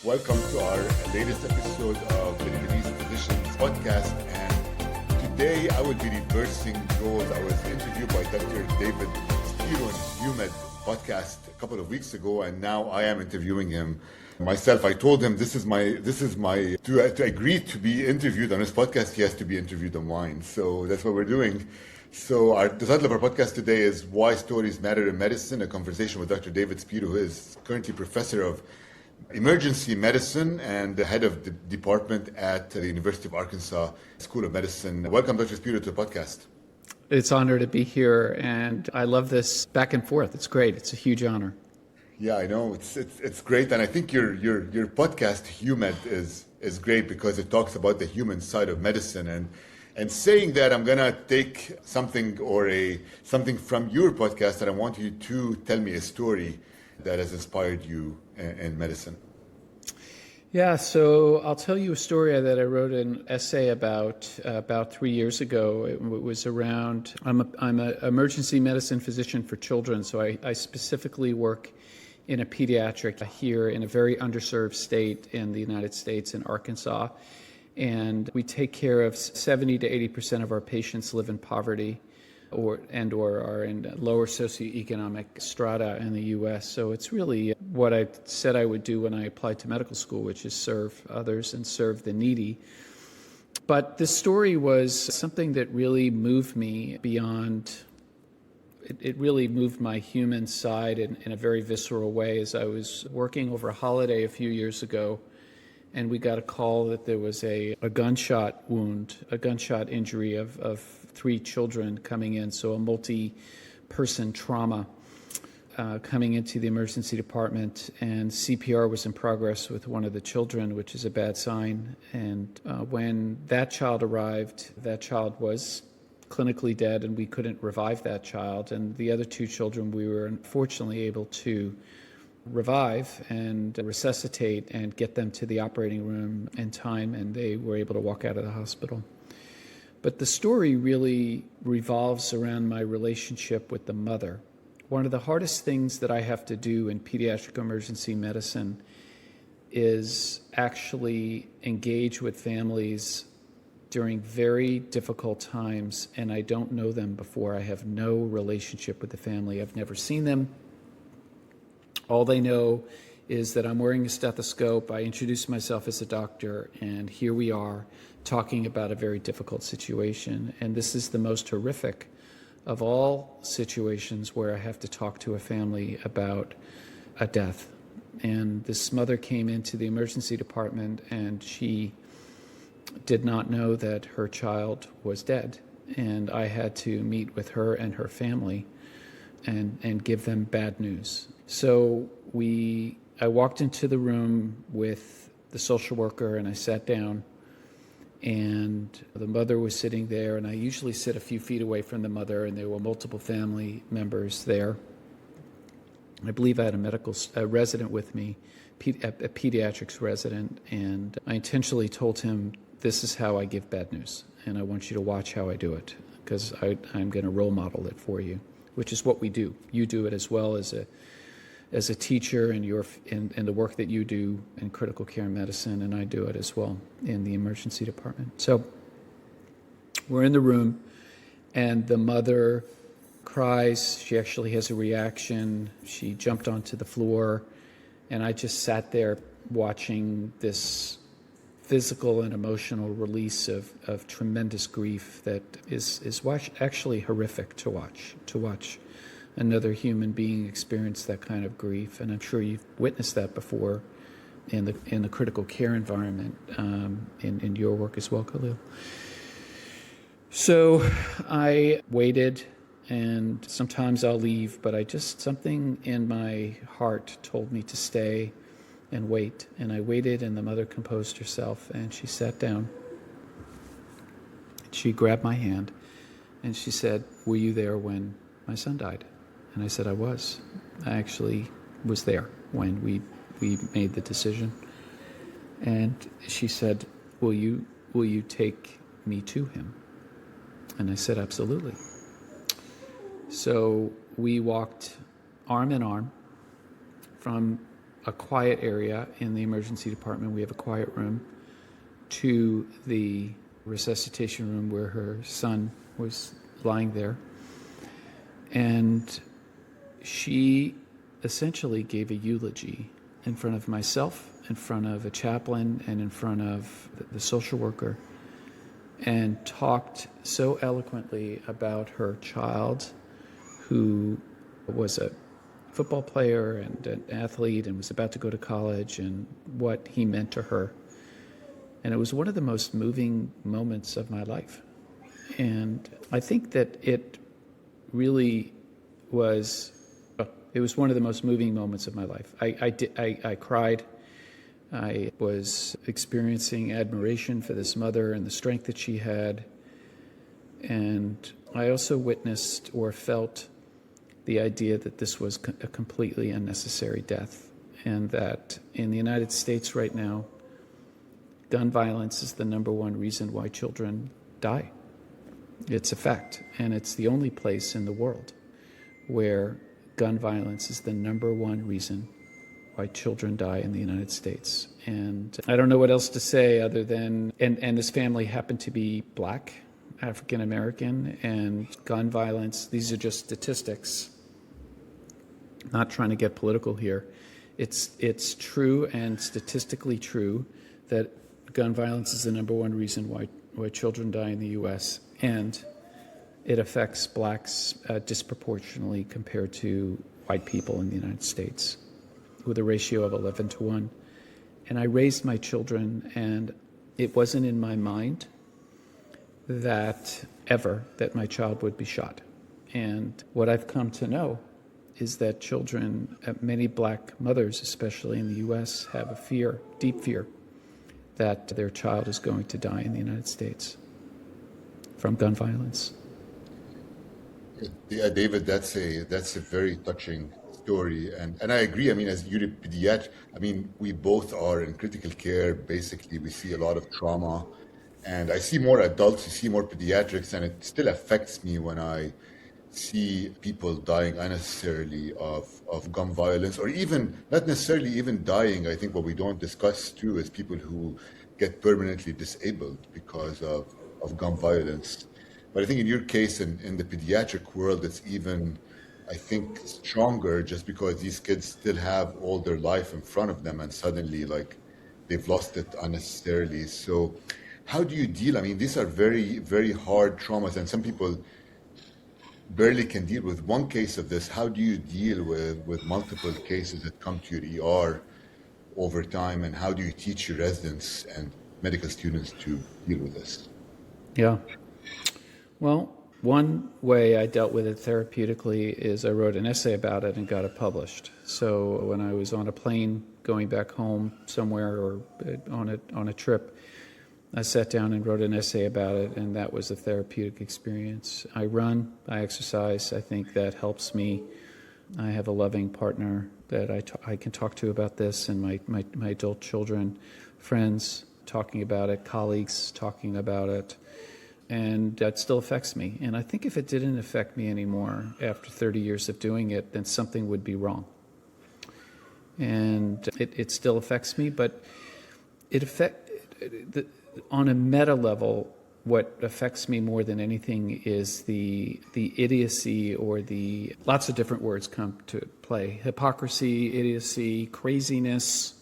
Welcome to our latest episode of the Lebanese Physicians Podcast. And today I will be reversing roles. I was interviewed by Dr. David Spiro on his UMed podcast a couple of weeks ago, and now I am interviewing him myself. I told him to agree to be interviewed on his podcast, he has to be interviewed on mine. So that's what we're doing. So the title of our podcast today is Why Stories Matter in Medicine, a conversation with Dr. David Spiro, who is currently professor of emergency medicine and the head of the department at the University of Arkansas School of Medicine. Welcome, Dr. Spiro, to the podcast. It's an honor to be here, and I love this back and forth. It's great. It's a huge honor. Yeah, I know. It's great, and I think your podcast, HUMED, is great because it talks about the human side of medicine. And saying that, I'm gonna take something from your podcast, and I want you to tell me a story that has inspired you in medicine. Yeah, so I'll tell you a story that I wrote an essay about 3 years ago. It was around, I'm an emergency medicine physician for children, so I specifically work in a pediatric here in a very underserved state in the United States, in Arkansas. And we take care of 70 to 80% of our patients live in poverty or are in lower socioeconomic strata in the U.S. So it's really what I said I would do when I applied to medical school, which is serve others and serve the needy. But this story was something that really moved me beyond, it really moved my human side in a very visceral way. As I was working over a holiday a few years ago, and we got a call that there was a gunshot wound, a gunshot injury of 3 children coming in, so a multi-person trauma coming into the emergency department, and CPR was in progress with one of the children, which is a bad sign. And when that child arrived, that child was clinically dead, and we couldn't revive that child. And the other 2 children we were unfortunately able to revive and resuscitate and get them to the operating room in time, and they were able to walk out of the hospital. But the story really revolves around my relationship with the mother. One of the hardest things that I have to do in pediatric emergency medicine is actually engage with families during very difficult times, and I don't know them before. I have no relationship with the family. I've never seen them. All they know is that I'm wearing a stethoscope. I introduce myself as a doctor, and here we are talking about a very difficult situation. And this is the most horrific of all situations where I have to talk to a family about a death. And this mother came into the emergency department, and she did not know that her child was dead. And I had to meet with her and her family and give them bad news. So I walked into the room with the social worker, and I sat down, and the mother was sitting there, and I usually sit a few feet away from the mother, and there were multiple family members there. I believe I had a resident with me, a pediatrics resident, and I intentionally told him, this is how I give bad news, and I want you to watch how I do it, because I'm going to role model it for you, which is what we do. You do it as well as a teacher in the work that you do in critical care medicine, and I do it as well in the emergency department. So we're in the room, and the mother cries. She actually has a reaction. She jumped onto the floor, and I just sat there watching this physical and emotional release of tremendous grief that is actually horrific to watch another human being experience that kind of grief. And I'm sure you've witnessed that before in the critical care environment in your work as well, Khalil. So I waited, and sometimes I'll leave, but something in my heart told me to stay and wait. And I waited, and the mother composed herself, and she sat down. She grabbed my hand, and she said, "Were you there when my son died?" And I said, I was. I actually was there when we made the decision. And she said, will you take me to him? And I said, absolutely. So we walked arm in arm from a quiet area in the emergency department. We have a quiet room to the resuscitation room where her son was lying there. And she essentially gave a eulogy in front of myself, in front of a chaplain, and in front of the social worker, and talked so eloquently about her child, who was a football player and an athlete and was about to go to college, and what he meant to her. And it was one of the most moving moments of my life. And I think that it really was, it was one of the most moving moments of my life. I cried. I was experiencing admiration for this mother and the strength that she had. And I also witnessed or felt the idea that this was a completely unnecessary death, and that in the United States right now, gun violence is the number one reason why children die. It's a fact, and it's the only place in the world where gun violence is the number one reason why children die in the United States. And I don't know what else to say other than, and this family happened to be Black, African American, and gun violence, these are just statistics. Not trying to get political here. It's true and statistically true that gun violence is the number one reason why children die in the U.S., and it affects Blacks disproportionately compared to white people in the United States, with a ratio of 11-1. And I raised my children, and it wasn't in my mind that my child would be shot. And what I've come to know is that children, many Black mothers, especially in the U.S., have a fear, deep fear, that their child is going to die in the United States from gun violence. Yeah, David, that's a very touching story, and I agree. I mean, as you're a pediatric, I mean, we both are in critical care. Basically, we see a lot of trauma, and I see more adults, you see more pediatrics, and it still affects me when I see people dying unnecessarily of gun violence, or even not necessarily even dying. I think what we don't discuss too is people who get permanently disabled because of gun violence. But I think in your case, in the pediatric world, it's even, I think, stronger, just because these kids still have all their life in front of them, and suddenly, like, they've lost it unnecessarily. So how do you deal? I mean, these are very, very hard traumas, and some people barely can deal with one case of this. How do you deal with multiple cases that come to your ER over time, and how do you teach your residents and medical students to deal with this? Yeah. Well, one way I dealt with it therapeutically is I wrote an essay about it and got it published. So when I was on a plane going back home somewhere, or on a trip, I sat down and wrote an essay about it, and that was a therapeutic experience. I run, I exercise. I think that helps me. I have a loving partner that I can talk to about this, and my adult children, friends talking about it, colleagues talking about it, and that still affects me. And I think if it didn't affect me anymore after 30 years of doing it, then something would be wrong. And it still affects me, but on a meta level, what affects me more than anything is the idiocy, or the lots of different words come to play: hypocrisy, idiocy, craziness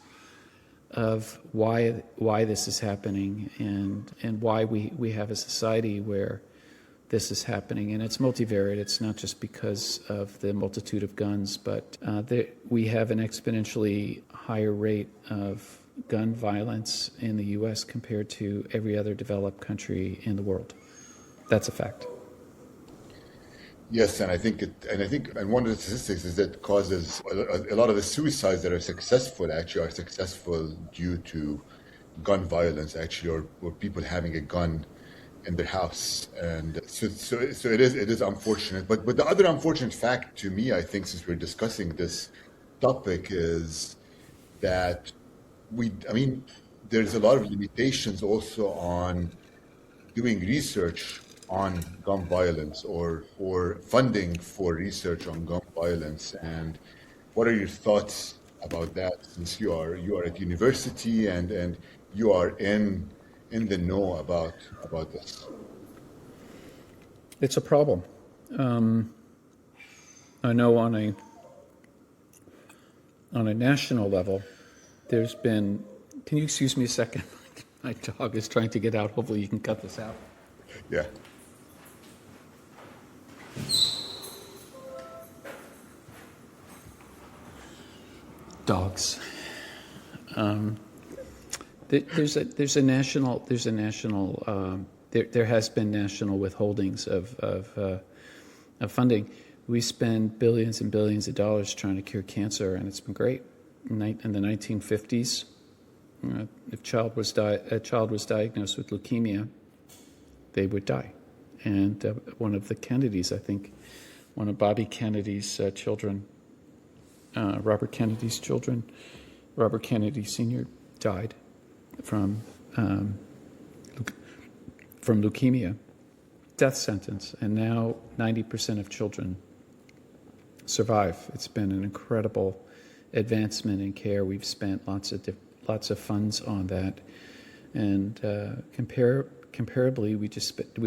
of why this is happening, and why we have a society where this is happening. And it's multivariate. It's not just because of the multitude of guns, but we have an exponentially higher rate of gun violence in the U.S. compared to every other developed country in the world. That's a fact. Yes, and I think one of the statistics is that causes a lot of the suicides that are successful actually are successful due to gun violence, actually, or people having a gun in their house. And so it is unfortunate. But the other unfortunate fact to me, I think, since we're discussing this topic, is that there's a lot of limitations also on doing research on gun violence, or funding for research on gun violence. And what are your thoughts about that, since you are at university and you are in the know about this. It's a problem. I know on a national level, there's been. Can you excuse me a second? My dog is trying to get out. Hopefully, you can cut this out. Yeah. Dogs. There's a national. There has been national withholdings of funding. We spend billions and billions of dollars trying to cure cancer, and it's been great. In the 1950s, if a child was diagnosed with leukemia, they would die. And one of the Kennedys, I think, one of Bobby Kennedy's children, Robert Kennedy's children, Robert Kennedy Sr. died from leukemia, death sentence, and now 90% of children survive. It's been an incredible advancement in care. We've spent lots of funds on that, and comparably, we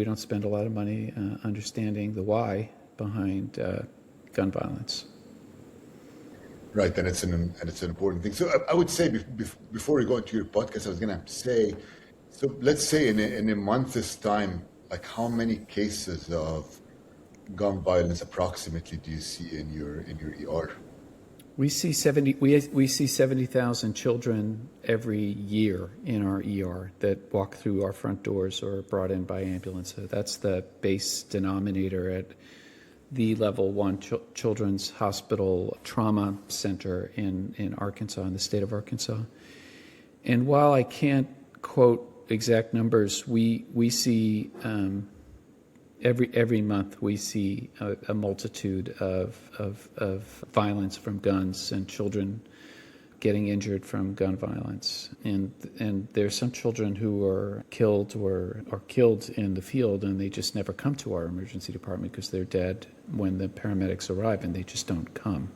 don't spend a lot of money understanding the why behind gun violence. Right, and it's an important thing. So I would say before we go into your podcast, I was going to say, so let's say in a month's time, like how many cases of gun violence approximately do you see in your ER? We see 70,000 children every year in our ER that walk through our front doors or are brought in by ambulance. So that's the base denominator at the Level 1 Children's Hospital Trauma Center in Arkansas, in the state of Arkansas. And while I can't quote exact numbers, we see every month we see a multitude of violence from guns and children getting injured from gun violence. And there's some children who are killed or are killed in the field, and they just never come to our emergency department because they're dead when the paramedics arrive, and they just don't come.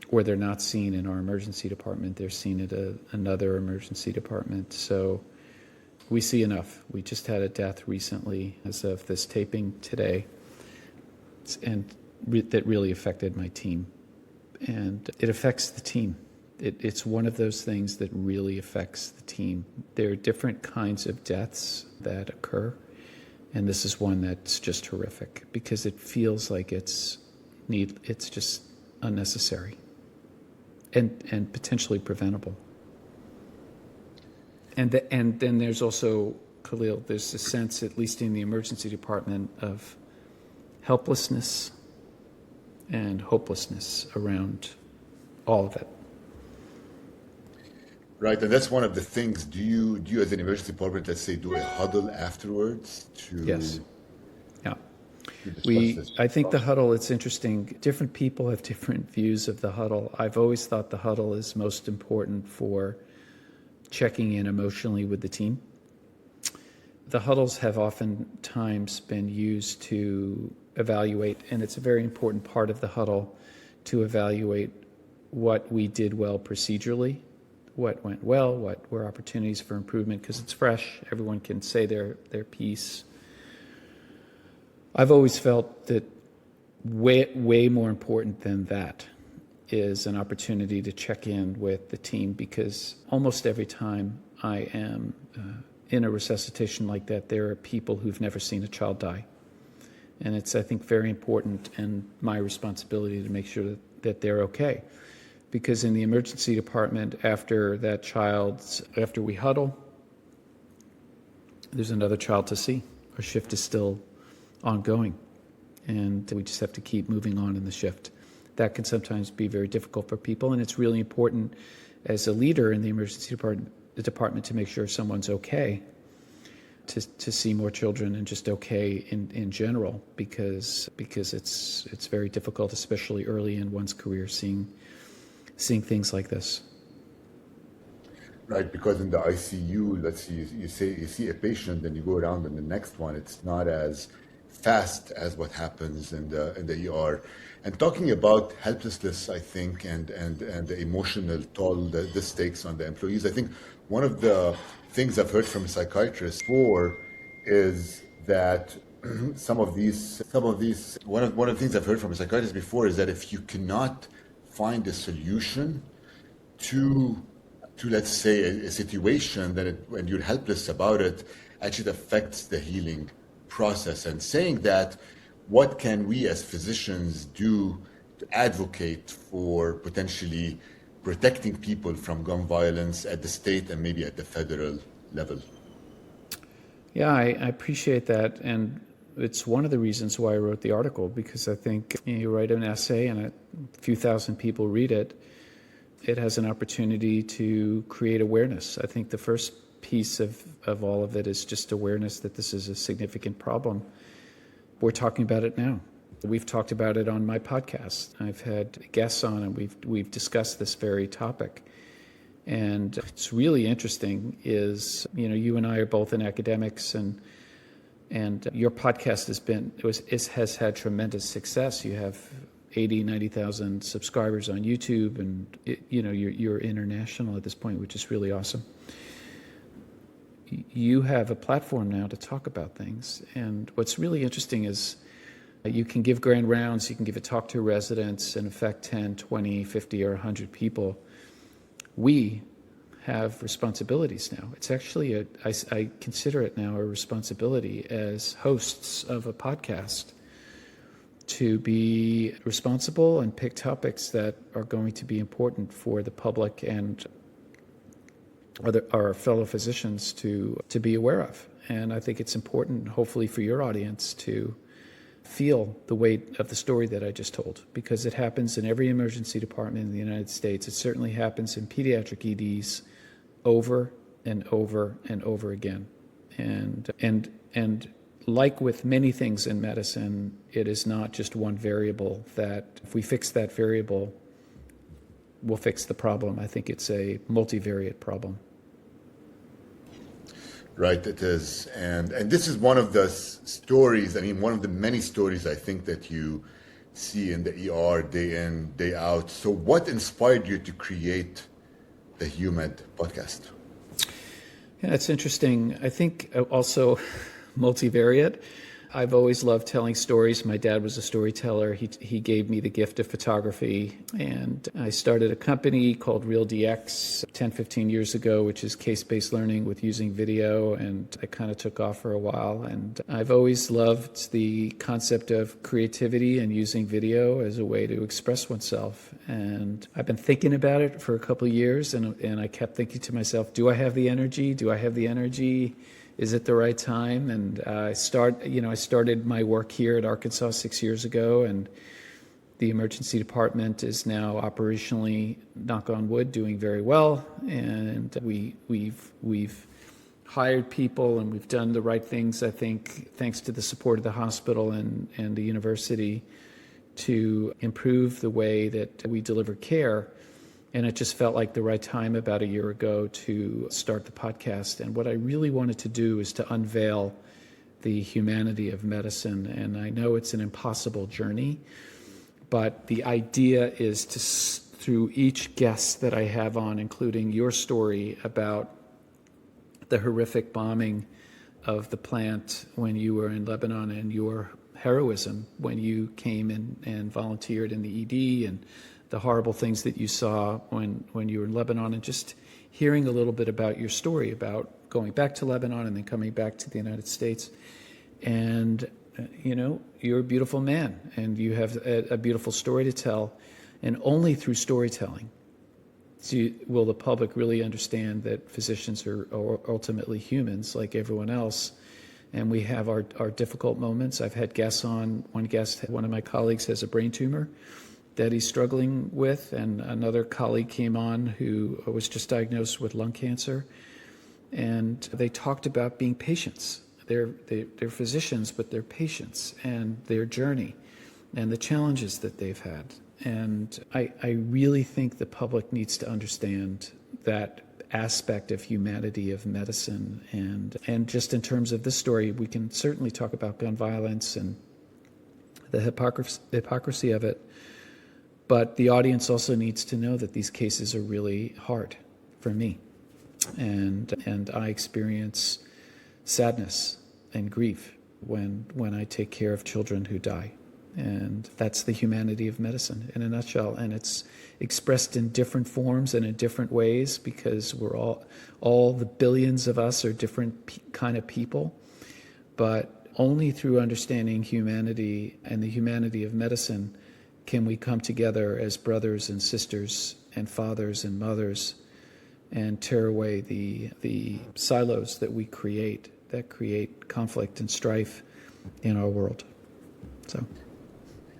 Or they're not seen in our emergency department, they're seen at another emergency department. So we see enough. We just had a death recently, as of this taping today, and that really affected my team. And it affects the team. It's one of those things that really affects the team. There are different kinds of deaths that occur, and this is one that's just horrific because it feels like it's just unnecessary and potentially preventable. And then there's also, Khalil, there's a sense, at least in the emergency department, of helplessness and hopelessness around all of it. Right, and that's one of the things. Do you as an emergency department, let's say, do a huddle afterwards to? Yes. Yeah. This I think the huddle, it's interesting. Different people have different views of the huddle. I've always thought the huddle is most important for checking in emotionally with the team. The huddles have oftentimes been used to evaluate, and it's a very important part of the huddle, to evaluate what we did well procedurally, what went well, what were opportunities for improvement, because it's fresh. Everyone can say their piece. I've always felt that way more important than that is an opportunity to check in with the team, because almost every time I am in a resuscitation like that, there are people who've never seen a child die. And it's, I think, very important and my responsibility to make sure that they're okay. Because in the emergency department, after we huddle, there's another child to see. Our shift is still ongoing, and we just have to keep moving on in the shift. That can sometimes be very difficult for people, and it's really important as a leader in the emergency department to make sure someone's okay, to see more children and just okay in general, because it's very difficult, especially early in one's career, seeing things like this. Right, because in the ICU, let's see, you see a patient, then you go around and the next one, it's not as fast as what happens in the ER. And talking about helplessness, I think, and the emotional toll that this takes on the employees, I think one of the things I've heard from psychiatrists before is that one of the things I've heard from a psychiatrist before is that if you cannot find a solution to let's say a situation when you're helpless about it, actually affects the healing process. And saying that, what can we as physicians do to advocate for potentially protecting people from gun violence at the state and maybe at the federal level? Yeah, I appreciate that. And it's one of the reasons why I wrote the article, because I think you write an essay and a few thousand people read it, it has an opportunity to create awareness. I think the first piece of all of it is just awareness that this is a significant problem. We're talking about it now. We've talked about it on my podcast. I've had guests on and we've discussed this very topic. And it's really interesting is, you and I are both in academics, and your podcast has had tremendous success. You have 80, 90,000 subscribers on YouTube, and you're international at this point, which is really awesome. You have a platform now to talk about things, and what's really interesting is you can give grand rounds, you can give a talk to residents and affect 10, 20, 50, or 100 people. We have responsibilities now. It's actually I consider it now a responsibility as hosts of a podcast to be responsible and pick topics that are going to be important for the public and our fellow physicians to be aware of. And I think it's important, hopefully for your audience, to feel the weight of the story that I just told, because it happens in every emergency department in the United States. It certainly happens in pediatric EDs over and over and over again. And like with many things in medicine, it is not just one variable that if we fix that variable, we'll fix the problem. I think it's a multivariate problem. Right, it is. And this is one of the stories, one of the many stories I think that you see in the ER day in, day out. So what inspired you to create the HUMED podcast? Yeah, it's interesting. I think also multivariate. I've always loved telling stories. My dad was a storyteller. He gave me the gift of photography, and I started a company called Real DX 10, 15 years ago, which is case-based learning with using video, and it kind of took off for a while. And I've always loved the concept of creativity and using video as a way to express oneself. And I've been thinking about it for a couple of years, and I kept thinking to myself, do I have the energy? Do I have the energy? Is it the right time? And I started my work here at Arkansas 6 years ago, and the emergency department is now operationally, knock on wood, doing very well. And we've hired people, and we've done the right things, I think, thanks to the support of the hospital and the university, to improve the way that we deliver care. And it just felt like the right time about a year ago to start the podcast. And what I really wanted to do is to unveil the humanity of medicine. And I know it's an impossible journey, but the idea is to, through each guest that I have on, including your story about the horrific bombing of the plant when you were in Lebanon, and your heroism when you came in and volunteered in the ED, and the horrible things that you saw when you were in Lebanon, and just hearing a little bit about your story about going back to Lebanon and then coming back to the United States. And, you're a beautiful man, and you have a beautiful story to tell. And only through storytelling will the public really understand that physicians are ultimately humans like everyone else. And we have our difficult moments. I've had guests on. One of my colleagues has a brain tumor that he's struggling with, and another colleague came on who was just diagnosed with lung cancer, and they talked about being patients. They're physicians, but they're patients, and their journey and the challenges that they've had. And I really think the public needs to understand that aspect of humanity of medicine. And just in terms of this story, we can certainly talk about gun violence and the hypocrisy of it. But the audience also needs to know that these cases are really hard for me. And I experience sadness and grief when I take care of children who die. And that's the humanity of medicine in a nutshell. And it's expressed in different forms and in different ways because we're all the billions of us are different kind of people. But only through understanding humanity and the humanity of medicine can we come together as brothers and sisters and fathers and mothers and tear away the silos that we create, that create conflict and strife in our world. So.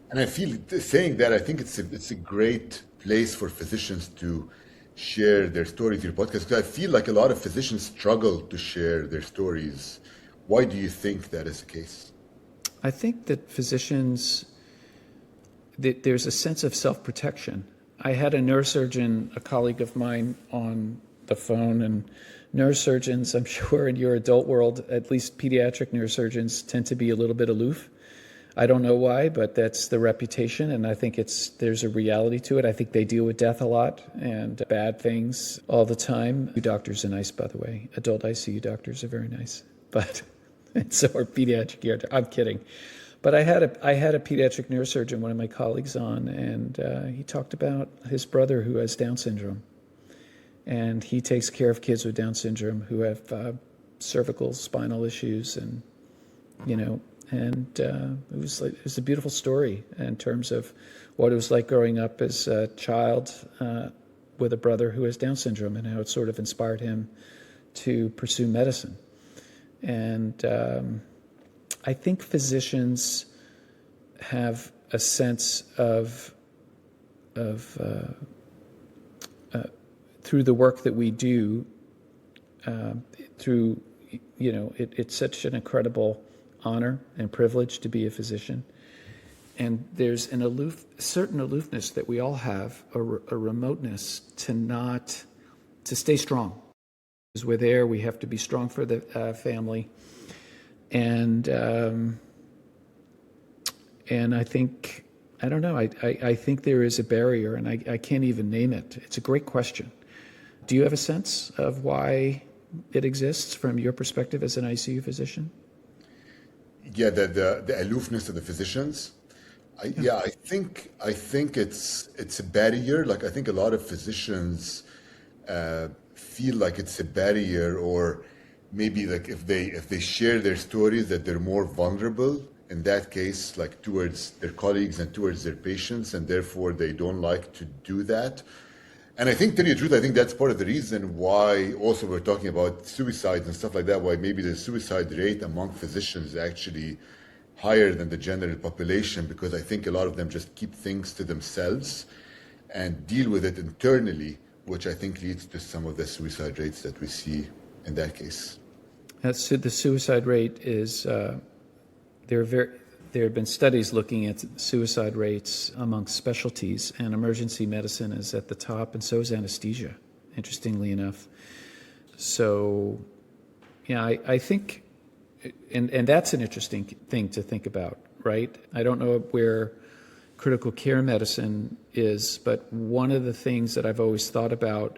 And I feel saying that, I think it's a great place for physicians to share their stories, your podcast, because I feel like a lot of physicians struggle to share their stories. Why do you think that is the case? I think that physicians, there's a sense of self-protection. I had a neurosurgeon, a colleague of mine, on the phone, and neurosurgeons, I'm sure in your adult world, at least pediatric neurosurgeons, tend to be a little bit aloof. I don't know why, but that's the reputation, and I think there's a reality to it. I think they deal with death a lot and bad things all the time. Doctors are nice, by the way. Adult ICU doctors are very nice, but and so are pediatric. I'm kidding. But I had a pediatric neurosurgeon, one of my colleagues, on, and he talked about his brother who has Down syndrome. And he takes care of kids with Down syndrome who have cervical spinal issues, and it was a beautiful story in terms of what it was like growing up as a child with a brother who has Down syndrome and how it sort of inspired him to pursue medicine. And I think physicians have a sense of through the work that we do, it's such an incredible honor and privilege to be a physician. And there's certain aloofness that we all have, a remoteness to stay strong. As we're there, we have to be strong for the family. And I think, I don't know, I think there is a barrier, and I can't even name it. It's a great question. Do you have a sense of why it exists from your perspective as an ICU physician? Yeah, the aloofness of the physicians. I think it's a barrier. Like, I think a lot of physicians feel like it's a barrier, or maybe like if they share their stories, that they're more vulnerable in that case, like towards their colleagues and towards their patients, and therefore they don't like to do that. And I think, to tell you the truth, I think that's part of the reason why also we're talking about suicides and stuff like that, why maybe the suicide rate among physicians is actually higher than the general population, because I think a lot of them just keep things to themselves and deal with it internally, which I think leads to some of the suicide rates that we see in that case. So the suicide rate is, there have been studies looking at suicide rates amongst specialties, and emergency medicine is at the top, and so is anesthesia, interestingly enough. So, yeah, I think, and that's an interesting thing to think about, right? I don't know where critical care medicine is, but one of the things that I've always thought about,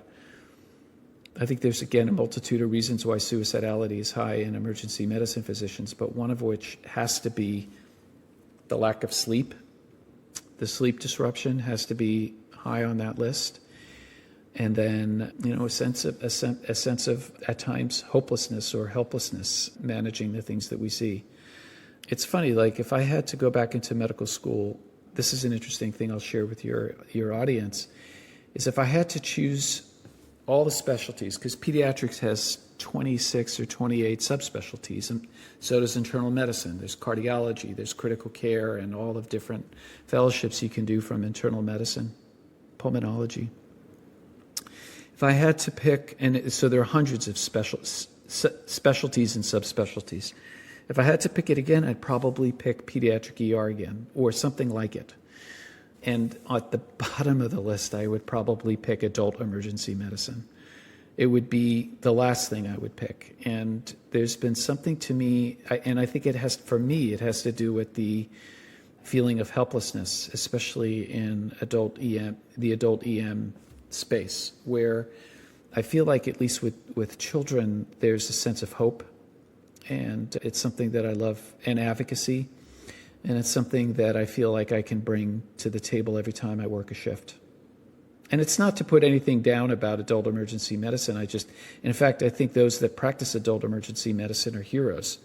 I think there's, again, a multitude of reasons why suicidality is high in emergency medicine physicians, but one of which has to be the lack of sleep. The sleep disruption has to be high on that list. And then, a sense of at times hopelessness or helplessness managing the things that we see. It's funny, like if I had to go back into medical school, this is an interesting thing I'll share with your audience, is if I had to choose all the specialties, because pediatrics has 26 or 28 subspecialties, and so does internal medicine. There's cardiology, there's critical care, and all of different fellowships you can do from internal medicine, pulmonology. If I had to pick, and so there are hundreds of specialties and subspecialties. If I had to pick it again, I'd probably pick pediatric ER again, or something like it. And at the bottom of the list, I would probably pick adult emergency medicine. It would be the last thing I would pick. And there's been something to me, and I think it has to do with the feeling of helplessness, especially in the adult EM space, where I feel like, at least with children, there's a sense of hope. And it's something that I love, and advocacy. And it's something that I feel like I can bring to the table every time I work a shift. And it's not to put anything down about adult emergency medicine. In fact, I think those that practice adult emergency medicine are heroes,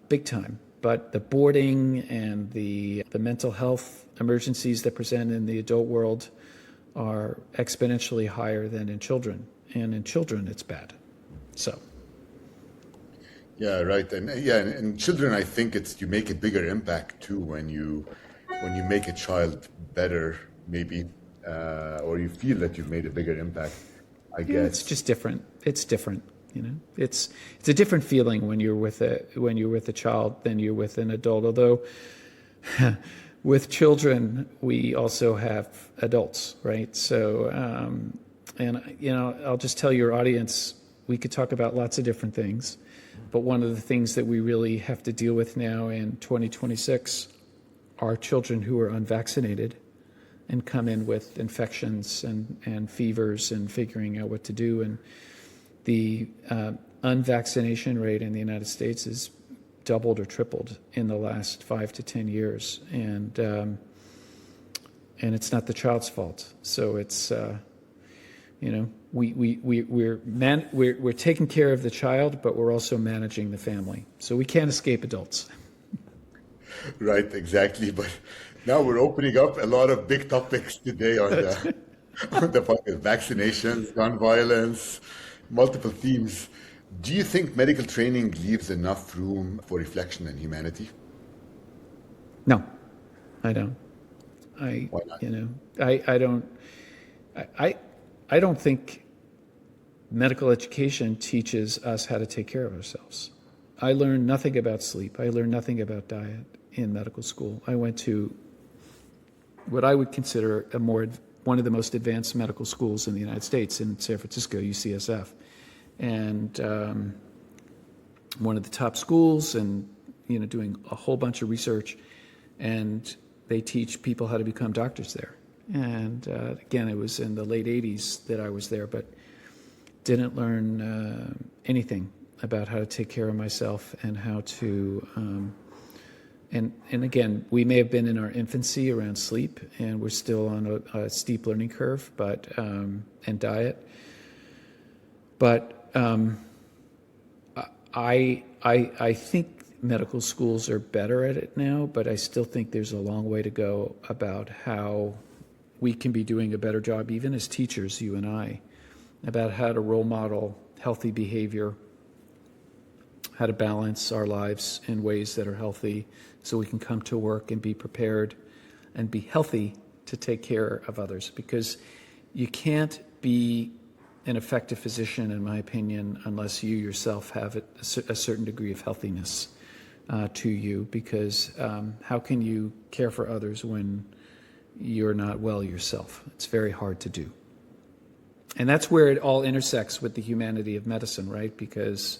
big time. But the boarding and the mental health emergencies that present in the adult world are exponentially higher than in children. And in children, it's bad. So. Yeah, right. And in children, I think you make a bigger impact too when you make a child better, maybe, or you feel that you've made a bigger impact, I guess. Yeah, it's just different. It's different, It's a different feeling when you're with a child than you're with an adult. Although with children, we also have adults, right? So, I'll just tell your audience, we could talk about lots of different things. But one of the things that we really have to deal with now in 2026 are children who are unvaccinated and come in with infections and fevers and figuring out what to do. And the unvaccination rate in the United States has doubled or tripled in the last 5 to 10 years. And it's not the child's fault. So it's, we're taking care of the child, but we're also managing the family. So we can't escape adults. Right, exactly. But now we're opening up a lot of big topics today on the podcast: vaccinations, gun violence, multiple themes. Do you think medical training leaves enough room for reflection and humanity? No, I don't. Why not? I don't think medical education teaches us how to take care of ourselves. I learned nothing about sleep. I learned nothing about diet in medical school. I went to what I would consider one of the most advanced medical schools in the United States, in San Francisco, UCSF, and one of the top schools, and doing a whole bunch of research, and they teach people how to become doctors there. And again, it was in the late 80s that I was there, but didn't learn anything about how to take care of myself and how to, and again, we may have been in our infancy around sleep, and we're still on a steep learning curve, but and diet. But I think medical schools are better at it now, but I still think there's a long way to go about how we can be doing a better job, even as teachers, you and I, about how to role model healthy behavior, how to balance our lives in ways that are healthy so we can come to work and be prepared and be healthy to take care of others. Because you can't be an effective physician, in my opinion, unless you yourself have a certain degree of healthiness to you. Because how can you care for others when you're not well yourself? It's very hard to do. And that's where it all intersects with the humanity of medicine, right? Because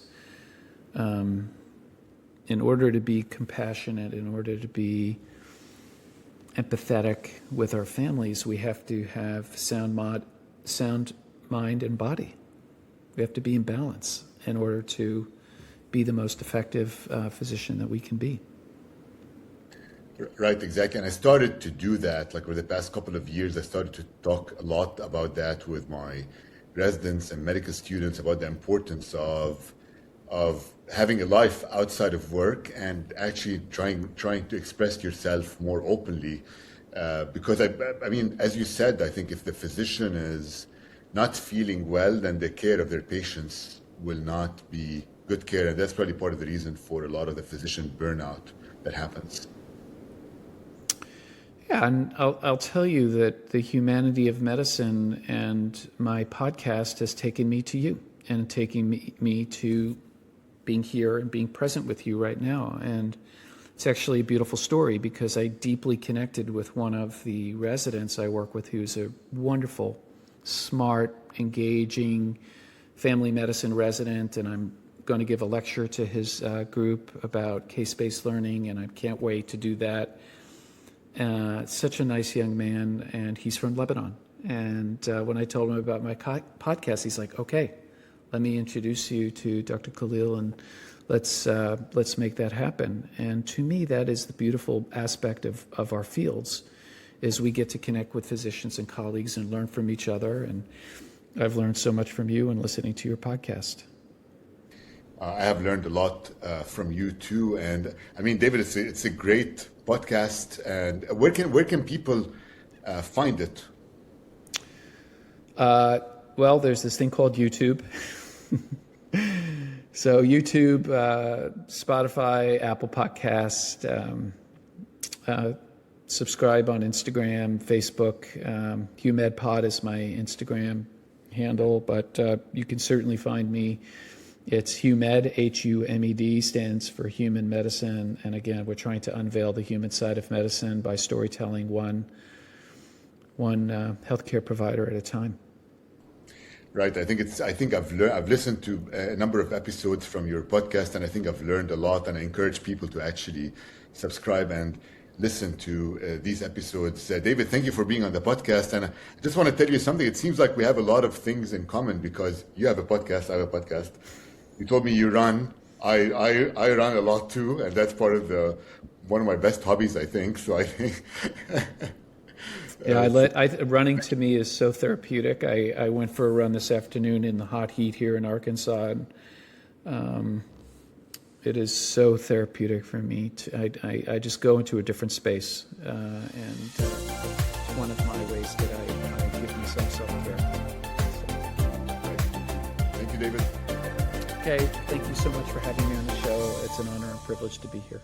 in order to be compassionate, in order to be empathetic with our families, we have to have sound mind and body. We have to be in balance in order to be the most effective physician that we can be. Right, exactly. And I started to do that, like over the past couple of years, I started to talk a lot about that with my residents and medical students, about the importance of having a life outside of work and actually trying to express yourself more openly. Because I mean, as you said, I think if the physician is not feeling well, then the care of their patients will not be good care. And that's probably part of the reason for a lot of the physician burnout that happens. Yeah, and I'll tell you that the humanity of medicine and my podcast has taken me to you and taking me to being here and being present with you right now. And it's actually a beautiful story because I deeply connected with one of the residents I work with who's a wonderful, smart, engaging family medicine resident, and I'm going to give a lecture to his group about case-based learning, and I can't wait to do that. Such a nice young man, and he's from Lebanon. And when I told him about my podcast, he's like, okay, let me introduce you to Dr. Khalil, and let's make that happen. And to me, that is the beautiful aspect of our fields, is we get to connect with physicians and colleagues and learn from each other. And I've learned so much from you and listening to your podcast. I have learned a lot from you too, and I mean, David, it's a great podcast. And where can people find it? Well, there's this thing called YouTube. So YouTube, Spotify, Apple Podcast, subscribe on Instagram, Facebook. HuMedPod is my Instagram handle, but you can certainly find me. It's HuMed, HUMED, stands for human medicine. And again, we're trying to unveil the human side of medicine by storytelling one healthcare provider at a time. Right. I think I've listened to a number of episodes from your podcast, and I think I've learned a lot, and I encourage people to actually subscribe and listen to these episodes. David, thank you for being on the podcast. And I just want to tell you something. It seems like we have a lot of things in common because you have a podcast, I have a podcast. You told me you run. I run a lot too, and that's part of one of my best hobbies, I think. So I think. Yeah, running to me is so therapeutic. I went for a run this afternoon in the hot heat here in Arkansas. And, it is so therapeutic for me. I just go into a different space, and it's one of my ways that I give myself self-care. Thank you, David. Okay, thank you so much for having me on the show. It's an honor and privilege to be here.